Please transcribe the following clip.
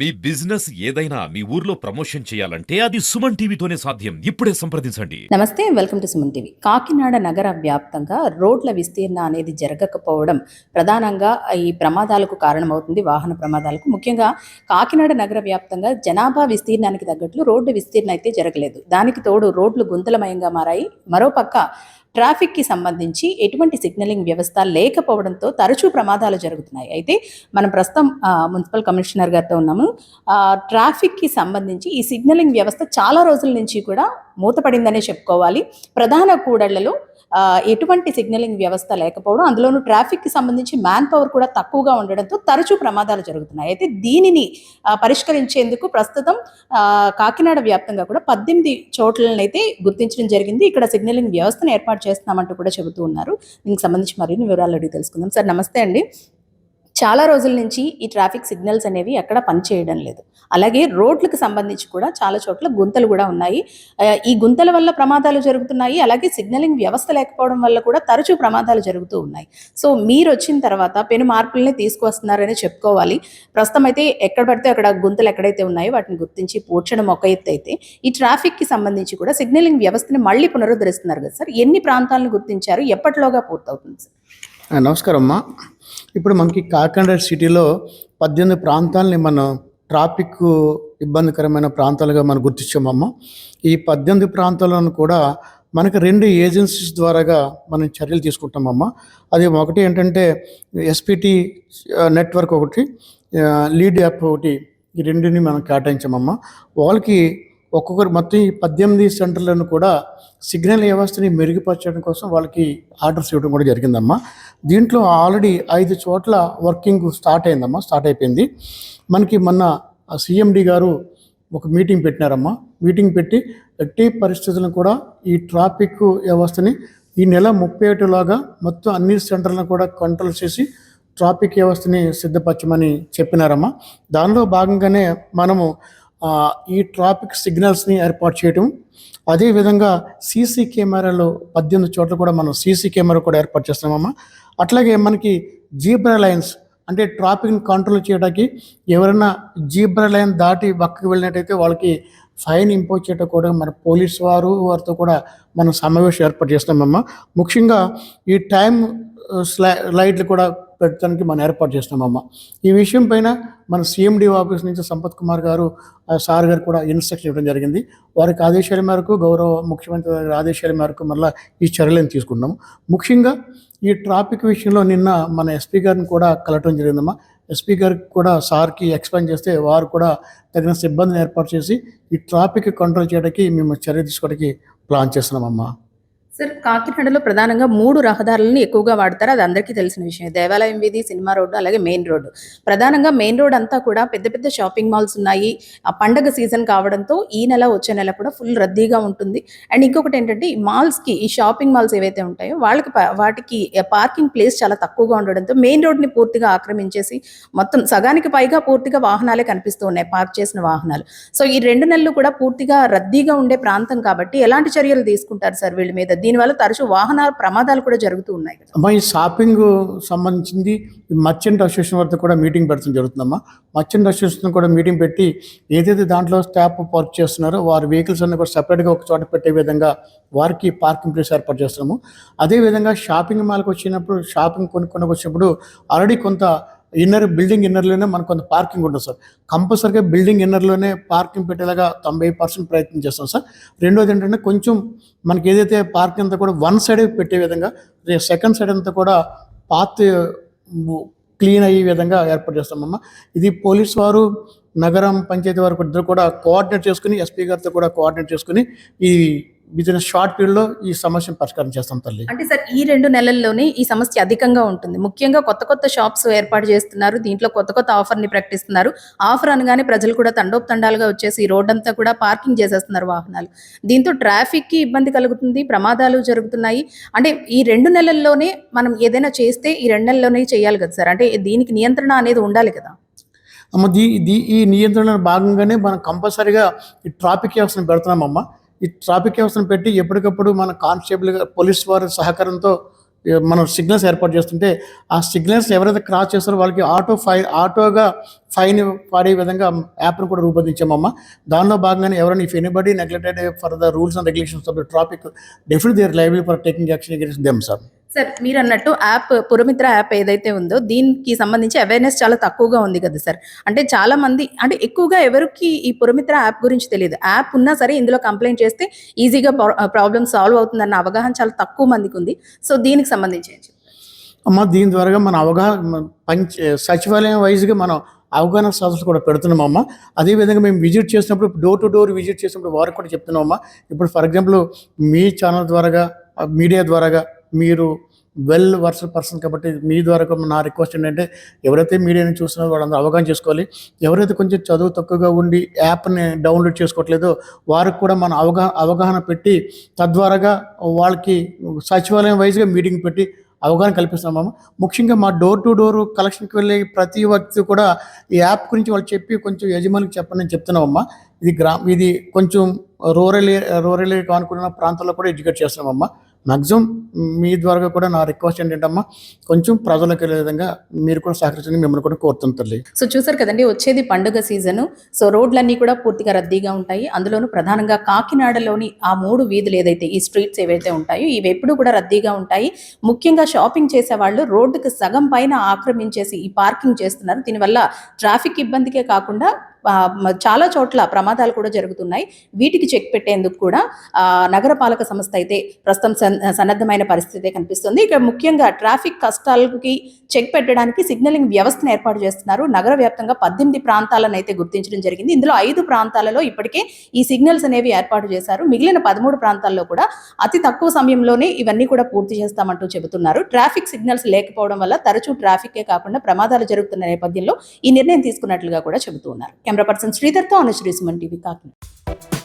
మీ business ఏదైనా మీ ఊర్లో promotion చేయాలంటే అది సుమన్ టీవీతోనే సాధ్యం. ఇప్పుడే సంప్రదించండి. నమస్తే, welcome to Suman TV. Kakinada నగర వ్యాప్తంగా రోడ్ల విస్తీర్ణ అనేది జరగకపోవడం ప్రధానంగా ఈ ప్రమాదాలకు కారణమవుతుంది. వాహన ప్రమాదాలకు ముఖ్యంగా కాకినాడ నగర వ్యాప్తంగా జనాభా విస్తీర్ణానికి తగ్గట్లు రోడ్డు విస్తీర్ణ అయితే జరగలేదు. దానికి తోడు రోడ్లు గుంతలమయంగా మారాయి. మరోపక్క ట్రాఫిక్కి సంబంధించి ఎటువంటి సిగ్నలింగ్ వ్యవస్థ లేకపోవడంతో తరచూ ప్రమాదాలు జరుగుతున్నాయి. అయితే మనం ప్రస్తుతం మున్సిపల్ కమిషనర్ గారితో ఉన్నాము. ట్రాఫిక్కి సంబంధించి ఈ సిగ్నలింగ్ వ్యవస్థ చాలా రోజుల నుంచి కూడా మూతపడిందనే చెప్పుకోవాలి. ప్రధాన కూడళ్లలో ఎటువంటి సిగ్నలింగ్ వ్యవస్థ లేకపోవడం, అందులోనూ ట్రాఫిక్కి సంబంధించి మ్యాన్ పవర్ కూడా తక్కువగా ఉండడంతో తరచూ ప్రమాదాలు జరుగుతున్నాయి. అయితే దీనిని పరిష్కరించేందుకు ప్రస్తుతం కాకినాడ వ్యాప్తంగా కూడా 18 చోట్లనైతే గుర్తించడం జరిగింది. ఇక్కడ సిగ్నలింగ్ వ్యవస్థను ఏర్పాటు చేస్తున్నామంటూ కూడా చెబుతూ ఉన్నారు. దీనికి సంబంధించి మరిన్ని వివరాలు అడిగి తెలుసుకుందాం. సార్ నమస్తే అండి. చాలా రోజుల నుంచి ఈ ట్రాఫిక్ సిగ్నల్స్ అనేవి ఎక్కడ పనిచేయడం లేదు. అలాగే రోడ్లకు సంబంధించి కూడా చాలా చోట్ల గుంతలు కూడా ఉన్నాయి. ఈ గుంతల వల్ల ప్రమాదాలు జరుగుతున్నాయి. అలాగే సిగ్నలింగ్ వ్యవస్థ లేకపోవడం వల్ల కూడా తరచూ ప్రమాదాలు జరుగుతూ ఉన్నాయి. సో మీరు వచ్చిన తర్వాత పెను మార్పులనే తీసుకువస్తున్నారని చెప్పుకోవాలి. ప్రస్తుతం అయితే ఎక్కడ పడితే అక్కడ గుంతలు ఎక్కడైతే ఉన్నాయో వాటిని గుర్తించి పూడ్చడం ఒక ఎత్తు అయితే, ఈ ట్రాఫిక్కి సంబంధించి కూడా సిగ్నలింగ్ వ్యవస్థని మళ్ళీ పునరుద్ధరిస్తున్నారు కదా సార్. ఎన్ని ప్రాంతాలను గుర్తించారు? ఎప్పటిలోగా పూర్తవుతుంది సార్? నమస్కారం అమ్మా. ఇప్పుడు మనకి కాకినాడ సిటీలో 18 ప్రాంతాలని మనం ట్రాఫిక్ ఇబ్బందికరమైన ప్రాంతాలుగా మనం గుర్తించామమ్మా. ఈ 18 ప్రాంతాలను కూడా మనకి 2 ఏజెన్సీస్ ద్వారాగా మనం చర్యలు తీసుకుంటామమ్మా. అది ఒకటి ఏంటంటే ఎస్పిటి నెట్వర్క్ ఒకటి, లీడ్ యాప్ ఒకటి, ఈ రెండుని మనం కేటాయించామమ్మా. వాళ్ళకి ఒక్కొక్కరు మొత్తం ఈ 18 సెంటర్లను కూడా సిగ్నల్ వ్యవస్థని మెరుగుపరచడం కోసం వాళ్ళకి ఆర్డర్స్ ఇవ్వడం కూడా జరిగిందమ్మా. దీంట్లో ఆల్రెడీ 5 చోట్ల వర్కింగ్ స్టార్ట్ అయిపోయింది. మనకి మొన్న సిఎండి గారు ఒక మీటింగ్ పెట్టినారమ్మా. మీటింగ్ పెట్టి ఎట్టి పరిస్థితులను కూడా ఈ ట్రాఫిక్ వ్యవస్థని ఈ నెల 31లోగా మొత్తం అన్ని సెంటర్లను కూడా కంట్రోల్ చేసి ట్రాఫిక్ వ్యవస్థని సిద్ధపరచమని చెప్పినారమ్మా. దానిలో భాగంగానే మనము ఈ ట్రాఫిక్ సిగ్నల్స్ని ఏర్పాటు చేయటం, అదేవిధంగా సీసీ కెమెరాలు 18 చోట్ల కూడా మనం సీసీ కెమెరా కూడా ఏర్పాటు చేస్తున్నామమ్మా. అట్లాగే మనకి జీబ్రా లైన్స్, అంటే ట్రాఫిక్ని కంట్రోల్ చేయడానికి ఎవరైనా జీబ్రా లైన్ దాటి పక్కకి వెళ్ళినట్టయితే వాళ్ళకి ఫైన్ ఇంపోజ్ చేయడం కూడా మన పోలీసు వారితో కూడా మనం సమావేశం ఏర్పాటు చేస్తున్నామమ్మా. ముఖ్యంగా ఈ టైం లైట్లు కూడా పెట్టడానికి మనం ఏర్పాటు చేస్తున్నామమ్మా. ఈ విషయం పైన మన సిఎండి ఆఫీస్ నుంచి సంపత్ కుమార్ గారు సార్ గారు కూడా ఇన్స్ట్రక్షన్ ఇవ్వడం జరిగింది. వారికి ఆదేశాల మేరకు, గౌరవ ముఖ్యమంత్రి గారి ఆదేశాల మేరకు మళ్ళీ ఈ చర్యలను తీసుకున్నాము. ముఖ్యంగా ఈ ట్రాఫిక్ విషయంలో నిన్న మన ఎస్పీ గారిని కూడా కలవటం జరిగిందమ్మా. ఎస్పీ గారికి కూడా సార్కి ఎక్స్ప్లెయిన్ చేస్తే వారు కూడా తగిన సిబ్బందిని ఏర్పాటు చేసి ఈ ట్రాఫిక్ కంట్రోల్ చేయడానికి మేము చర్య తీసుకోవడానికి ప్లాన్ చేస్తున్నామమ్మా. సార్, కాకినాడలో ప్రధానంగా 3 రహదారులను ఎక్కువగా వాడతారు. అది అందరికీ తెలిసిన విషయం. దేవాలయం వీధి, సినిమా రోడ్డు, అలాగే మెయిన్ రోడ్డు. ప్రధానంగా మెయిన్ రోడ్ అంతా కూడా పెద్ద పెద్ద షాపింగ్ మాల్స్ ఉన్నాయి. ఆ పండగ సీజన్ కావడంతో ఈ నెల వచ్చే నెల కూడా ఫుల్ రద్దీగా ఉంటుంది. అండ్ ఇంకొకటి ఏంటంటే ఈ మాల్స్కి, ఈ షాపింగ్ మాల్స్ ఏవైతే ఉంటాయో వాటికి పార్కింగ్ ప్లేస్ చాలా తక్కువగా ఉండడంతో మెయిన్ రోడ్ని పూర్తిగా ఆక్రమించేసి మొత్తం సగానికి పైగా పూర్తిగా వాహనాలే కనిపిస్తూ ఉన్నాయి, పార్క్ చేసిన వాహనాలు. సో ఈ 2 నెలలు కూడా పూర్తిగా రద్దీగా ఉండే ప్రాంతం కాబట్టి ఎలాంటి చర్యలు తీసుకుంటారు సార్ వీళ్ళ మీద? దీనివల్ల తరచూ వాహన ప్రమాదాలు కూడా జరుగుతూ ఉన్నాయి కదా. అమ్మా, ఈ షాపింగ్ సంబంధించింది మర్చెంట్ అసోసియేషన్ వద్ద కూడా మీటింగ్ పెట్టడం జరుగుతుందమ్మా. మర్చెంట్ అసోసియేషన్ కూడా మీటింగ్ పెట్టి ఏదైతే దాంట్లో స్టాఫ్ వర్క్ చేస్తున్నారో వారి వెహికల్స్ అన్ని కూడా సపరేట్గా ఒక చోట పెట్టే విధంగా వారికి పార్కింగ్ ప్లేస్ ఏర్పాటు చేస్తున్నాము. అదేవిధంగా షాపింగ్ మాల్కి వచ్చినప్పుడు, షాపింగ్ కొనుక్కోడానికి వచ్చినప్పుడు ఆల్రెడీ కొంత బిల్డింగ్ ఇన్నర్లోనే మనకు కొంత పార్కింగ్ ఉంటుంది సార్. కంపల్సరీగా బిల్డింగ్ ఇన్నర్లోనే పార్కింగ్ పెట్టేలాగా 90% ప్రయత్నం చేస్తాం సార్. రెండోది ఏంటంటే కొంచెం మనకి ఏదైతే పార్కింగ్ అంతా కూడా వన్ సైడ్ పెట్టే విధంగా, సెకండ్ సైడ్ అంతా కూడా పాత్ క్లీన్ అయ్యే విధంగా ఏర్పాటు చేస్తామమ్మా. ఇది పోలీసు వారు, నగరం పంచాయతీ వారు ఇద్దరు కూడా కోఆర్డినేట్ చేసుకుని, ఎస్పీ గారితో కూడా కోఆర్డినేట్ చేసుకుని ఈ విదిన్ షార్ట్ పీరియడ్లో ఈ సమస్యను పరిష్కారం చేస్తాం తల్లి. అంటే సార్, ఈ 2 నెలల్లోనే ఈ సమస్య అధికంగా ఉంటుంది. ముఖ్యంగా కొత్త కొత్త షాప్స్ ఏర్పాటు చేస్తున్నారు. దీంట్లో కొత్త కొత్త ఆఫర్ని ప్రకటిస్తున్నారు. ఆఫర్ అనగానే ప్రజలు కూడా తండోపతండాలుగా వచ్చేసి ఈ రోడ్ అంతా కూడా పార్కింగ్ చేసేస్తున్నారు వాహనాలు. దీంతో ట్రాఫిక్కి ఇబ్బంది కలుగుతుంది, ప్రమాదాలు జరుగుతున్నాయి. అంటే ఈ 2 నెలల్లోనే మనం ఏదైనా చేస్తే ఈ 2 నెలల్లోనే చేయాలి కదా సార్. అంటే దీనికి నియంత్రణ అనేది ఉండాలి కదా. అమ్మ, ఈ నియంత్రణ భాగంగానే మనం కంపల్సరీగా ఈ ట్రాఫిక్ వ్యవస్థను పెడుతున్నామమ్మా. ఈ ట్రాఫిక్ వ్యవస్థను పెట్టి ఎప్పటికప్పుడు మన కానిస్టేబుల్ పోలీస్ వారి సహకారంతో మనం సిగ్నల్స్ ఏర్పాటు చేస్తుంటే ఆ సిగ్నల్స్ ఎవరైతే క్రాస్ చేస్తారో వాళ్ళకి ఆటోగా ఫైన్ పడే విధంగా యాప్ను కూడా రూపొందించామమ్మా. దానిలో భాగంగానే ఎవరైనా if anybody neglected for the rules and regulations of the traffic definitely they are liable for taking action against them sir. Sir మీరు అన్నట్టు యాప్ పురమిత్ర యాప్ ఏదైతే ఉందో దీనికి సంబంధించి అవేర్నెస్ చాలా తక్కువగా ఉంది కదా సార్. అంటే చాలా మంది అంటే ఎక్కువగా ఎవరికి ఈ పురమిత్ర యాప్ గురించి తెలియదు. యాప్ ఉన్నా సరే ఇందులో కంప్లైంట్ చేస్తే ఈజీగా ప్రాబ్లమ్ సాల్వ్ అవుతుందన్న అవగాహన చాలా తక్కువ మందికి ఉంది. సో దీనికి సంబంధించి ఏం చెప్తారు? అమ్మ, దీని ద్వారా మన సచివాలయం వైజ్గా మనం అవగాహన సదస్సులు కూడా పెడుతున్నామమ్మా. అదేవిధంగా మేము విజిట్ చేసినప్పుడు డోర్ టు డోర్ విజిట్ చేసినప్పుడు వారికి కూడా చెప్తున్నామమ్మా. ఇప్పుడు ఫర్ ఎగ్జాంపుల్ మీ ఛానల్ ద్వారాగా మీడియా ద్వారాగా మీరు వెల్ వర్సల్ పర్సన్ కాబట్టి మీ ద్వారా నా రిక్వెస్ట్ ఏంటంటే ఎవరైతే మీడియాని చూస్తున్నారో వాళ్ళందరూ అవగాహన చేసుకోవాలి. ఎవరైతే కొంచెం చదువు తక్కువగా ఉండి యాప్ని డౌన్లోడ్ చేసుకోవట్లేదో వారికి కూడా మన అవగాహన పెట్టి తద్వారాగా వాళ్ళకి సచివాలయం వైజ్గా మీటింగ్ పెట్టి అవగాహన కల్పిస్తున్నాము. ముఖ్యంగా మా డోర్ టు డోర్ కలెక్షన్కి వెళ్ళే ప్రతి వ్యక్తి కూడా ఈ యాప్ గురించి వాళ్ళు చెప్పి కొంచెం యజమానికి చెప్పండి అని చెప్తున్నామమ్మా. ఇది కొంచెం రూరల్ కానుకున్న ప్రాంతాల్లో కూడా ఎడ్యుకేట్ చేస్తున్నామమ్మా. మ్యాక్సిమం మీ ద్వారా కూడా నా రిక్వెస్ట్ ఏంటంటమ్మా, కొంచెం ప్రజలకు వెళ్ళే విధంగా మీరు కూడా సహకరించండి, మిమ్మల్ని కూడా కోరుతుంది తల్లి. సో చూసారు కదండి, వచ్చేది పండుగ సీజను. సో రోడ్లన్నీ కూడా పూర్తిగా రద్దీగా ఉంటాయి. అందులోనూ ప్రధానంగా కాకినాడలోని ఆ 3 వీధులు ఏదైతే ఈ స్ట్రీట్స్ ఏవైతే ఉంటాయో ఇవి ఎప్పుడు కూడా రద్దీగా ఉంటాయి. ముఖ్యంగా షాపింగ్ చేసే వాళ్ళు రోడ్డుకి సగం పైన ఆక్రమించేసి ఈ పార్కింగ్ చేస్తున్నారు. దీనివల్ల ట్రాఫిక్ ఇబ్బందికే కాకుండా చాలా చోట్ల ప్రమాదాలు కూడా జరుగుతున్నాయి. వీటికి చెక్ పెట్టేందుకు కూడా నగరపాలక సంస్థ అయితే ప్రస్తుతం సన్నద్ధమైన పరిస్థితి కనిపిస్తుంది. ఇక ముఖ్యంగా ట్రాఫిక్ కష్టాలకి చెక్ పెట్టడానికి సిగ్నలింగ్ వ్యవస్థను ఏర్పాటు చేస్తున్నారు. నగర వ్యాప్తంగా 18 ప్రాంతాలను అయితే గుర్తించడం జరిగింది. ఇందులో 5 ప్రాంతాలలో ఇప్పటికే ఈ సిగ్నల్స్ అనేవి ఏర్పాటు చేశారు. మిగిలిన 13 ప్రాంతాల్లో కూడా అతి తక్కువ సమయంలోనే ఇవన్నీ కూడా పూర్తి చేస్తామంటూ చెబుతున్నారు. ట్రాఫిక్ సిగ్నల్స్ లేకపోవడం వల్ల తరచూ ట్రాఫికే కాకుండా ప్రమాదాలు జరుగుతున్న నేపథ్యంలో ఈ నిర్ణయం తీసుకున్నట్లుగా కూడా చెబుతున్నారు. కెమెరా పర్సన్ శ్రీధర్తో అనుశ్రీ సుమన్ టీవీ కాకినాడ.